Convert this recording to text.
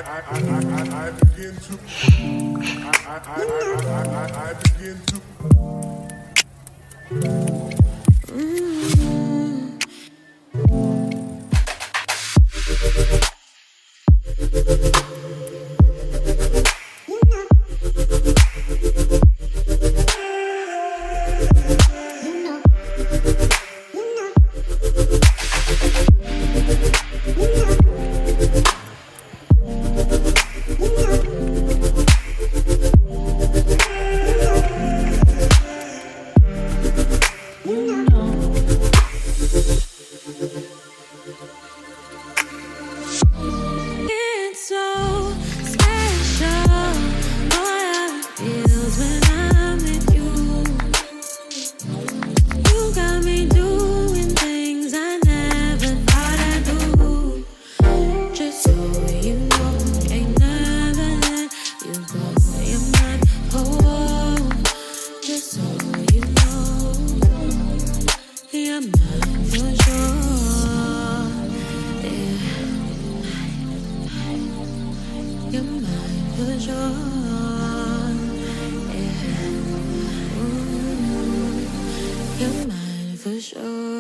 I begin to I begin to It's so special. Boy, how it feels when I'm with you. You got me doing things I never thought I'd do. Just so you know, ain't never let you go. You're my home. Just so you know, you're mine for sure. Yeah. You're mine for sure. Yeah. Ooh, you're mine for sure.